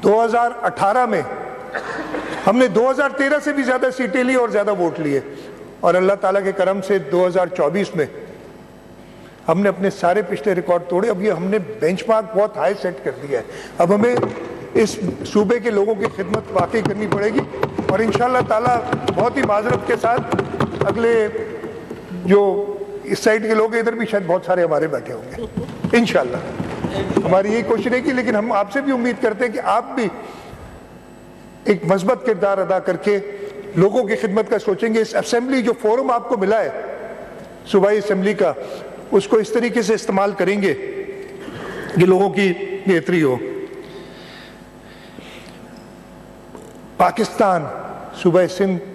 2018 میں ہم نے 2013 سے بھی زیادہ سیٹیں لی اور زیادہ ووٹ لیے، اور اللہ تعالیٰ کے کرم سے 2024 میں ہم نے اپنے سارے پچھلے ریکارڈ توڑے۔ اب یہ ہم نے بینچ مارک بہت ہائی سیٹ کر دیا ہے۔ اب ہمیں اس صوبے کے لوگوں کی خدمت واقعی کرنی پڑے گی، اور انشاءاللہ تعالیٰ بہت ہی معذرت کے ساتھ اگلے جو اس سائڈ کے لوگ ادھر بھی شاید بہت سارے ہمارے بیٹھے ہوں گے انشاءاللہ، ہماری یہی کوشش رہے گی، لیکن ہم آپ سے بھی امید کرتے ہیں کہ آپ بھی ایک مثبت کردار ادا کر کے لوگوں کی خدمت کا سوچیں گے۔ اس اسمبلی جو فورم آپ کو ملا ہے صوبائی اسمبلی کا، اس کو اس طریقے سے استعمال کریں گے کہ لوگوں کی بہتری ہو۔ پاکستان، صوبہ سندھ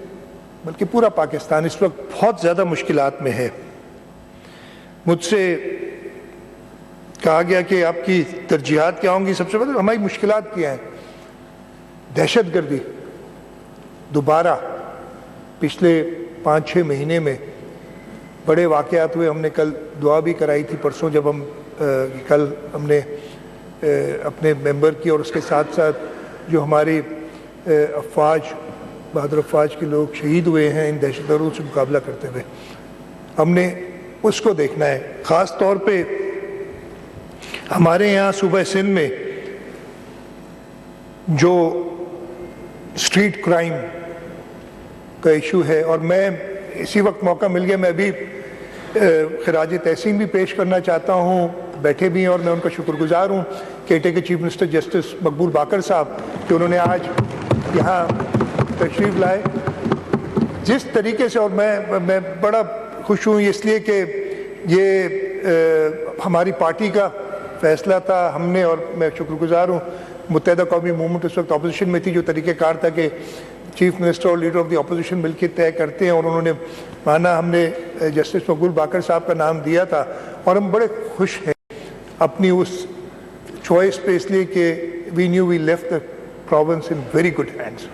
بلکہ پورا پاکستان اس وقت بہت زیادہ مشکلات میں ہے۔ مجھ سے کہا گیا کہ آپ کی ترجیحات کیا ہوں گی؟ سب سے پہلے ہماری مشکلات کیا ہیں؟ دہشت گردی دوبارہ پچھلے 5-6 مہینے میں بڑے واقعات ہوئے۔ ہم نے کل دعا بھی کرائی تھی پرسوں، جب کل ہم نے اپنے ممبر کی اور اس کے ساتھ ساتھ جو ہماری افواج، بہادر افواج کے لوگ شہید ہوئے ہیں ان دہشت گردوں سے مقابلہ کرتے ہوئے، ہم نے اس کو دیکھنا ہے۔ خاص طور پہ ہمارے یہاں صوبہ سندھ میں جو اسٹریٹ کرائم کا ایشو ہے، اور میں اسی وقت موقع مل گیا، میں ابھی خراج تحسین بھی پیش کرنا چاہتا ہوں، بیٹھے بھی ہیں اور میں ان کا شکر گزار ہوں کیٹے کے چیف منسٹر جسٹس مقبول باقر صاحب کہ انہوں نے آج یہاں تشریف لائے۔ جس طریقے سے، اور میں بڑا خوش ہوں اس لیے کہ یہ ہماری پارٹی کا فیصلہ تھا، ہم نے، اور میں شکر گزار ہوں متحدہ قومی موومنٹ اس وقت اپوزیشن میں تھی، جو طریقہ کار تھا کہ چیف منسٹر اور لیڈر آف دی اپوزیشن مل کے طے کرتے ہیں، اور انہوں نے مانا، ہم نے جسٹس مقبول باقر صاحب کا نام دیا تھا، اور ہم بڑے خوش ہیں اپنی اس چوائس پہ، اس لیے کہ we knew we left the province in very good hands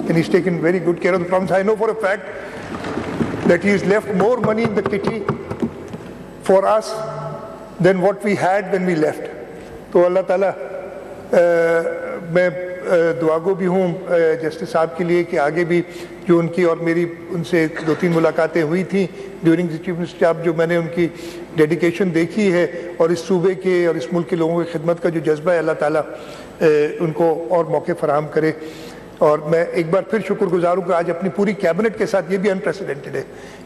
and he's taken very good care of the province. I know for a fact that he's left more money in the kitty for us than what we had when we left. تو اللہ تعالیٰ میں دعا گو بھی ہوں justice صاحب کے لیے کہ آگے بھی جو ان کی اور میری ان سے 2-3 ملاقاتیں ہوئی تھیں during the chief minister job, جو میں نے ان کی ڈیڈیکیشن دیکھی ہے اور اس صوبے کے اور اس ملک کے لوگوں کی خدمت کا جو جذبہ ہے، اللہ تعالیٰ ان کو اور موقع فراہم کرے۔ اور میں ایک بار پھر شکر گزار ہوں کہ آج اپنی پوری کیبنٹ کے ساتھ، یہ بھی انپریسیڈنٹڈ ہے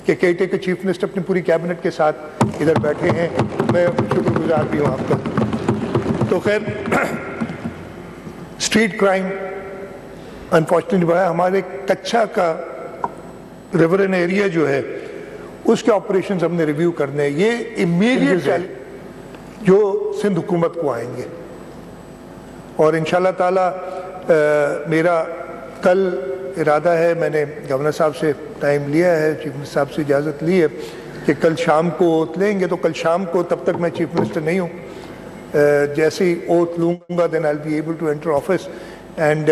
کہ کیٹے کے چیف منسٹر اپنی پوری کیبنٹ کے ساتھ ادھر بیٹھے ہیں، میں شکر گزار بھی ہوں آپ کا۔ تو خیر، اسٹریٹ کرائم انفارچونیٹلی بڑھا ہے۔ ہمارے کچھا کا ریورن ایریا جو ہے، اس کے آپریشنز ہم نے ریویو کرنے ہیں۔ یہ امیڈیٹ جو سندھ حکومت کو آئیں گے، اور انشاءاللہ تعالیٰ میرا کل ارادہ ہے، میں نے گورنر صاحب سے ٹائم لیا ہے، چیف منسٹر صاحب سے اجازت لی ہے کہ کل شام کو اوتھ لیں گے، تو کل شام کو، تب تک میں چیف منسٹر نہیں ہوں، جیسے ہی اوتھ لوں گا then I'll be able to enter office. And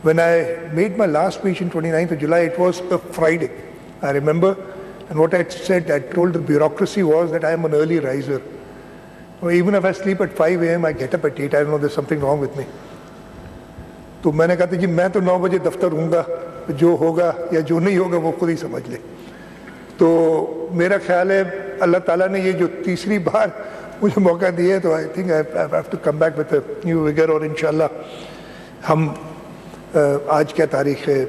when I made my last speech on 29th of July, it was a Friday, I remember, and what I said, I told the bureaucracy was that I am an early riser. Or even if I sleep at 5 a.m., I get up at 8. I don't know, there's something wrong with me. تو میں نے کہا تھا جی میں تو 9 بجے دفتر ہوں گا، جو ہوگا یا جو نہیں ہوگا وہ خود ہی سمجھ لے۔ تو میرا خیال ہے اللہ تعالیٰ نے یہ جو تیسری بار مجھے موقع دیا ہے، تو I think I have to come back with a new vigor، اور انشاءاللہ ہم آج کیا تاریخ ہے،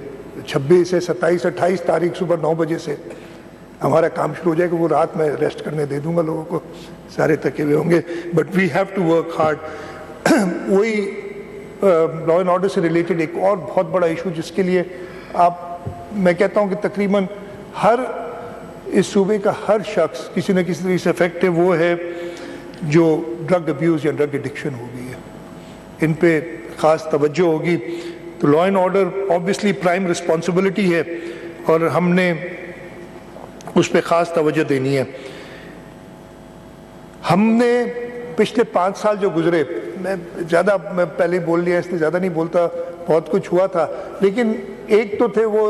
26 سے 27 28 تاریخ صبح 9 بجے سے ہمارا کام شروع ہو جائے گا۔ وہ رات میں ریسٹ کرنے دے دوں گا لوگوں کو، سارے تھکے ہوئے ہوں گے، but we have to work hard. وہی لا اینڈ آرڈر سے ریلیٹڈ ایک اور بہت بڑا ایشو جس کے لیے میں کہتا ہوں کہ تقریباً ہر اس صوبے کا ہر شخص کسی نہ کسی طریقے سے افیکٹ ہے، وہ ہے جو ڈرگ ابیوز یا ڈرگ ایڈکشن ہو گئی ہے، ان پہ خاص توجہ ہوگی۔ تو لا and order obviously prime responsibility ہے، اور ہم نے اس پہ خاص توجہ دینی ہے۔ ہم نے پچھلے 5 سال جو گزرے، میں پہلے بول لیا، اس لیے زیادہ نہیں بولتا، بہت کچھ ہوا تھا، لیکن ایک تو تھے وہ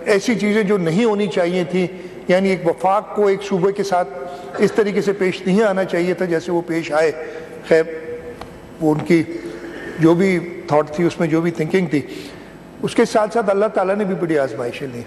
ایسی چیزیں جو نہیں ہونی چاہیے تھیں، یعنی ایک وفاق کو ایک صوبے کے ساتھ اس طریقے سے پیش نہیں آنا چاہیے تھا جیسے وہ پیش آئے۔ خیر، وہ ان کی جو بھی تھاٹ تھی اس میں جو بھی تھنکنگ تھی، اس کے ساتھ ساتھ اللہ تعالیٰ نے بھی بڑی آزمائشیں لی.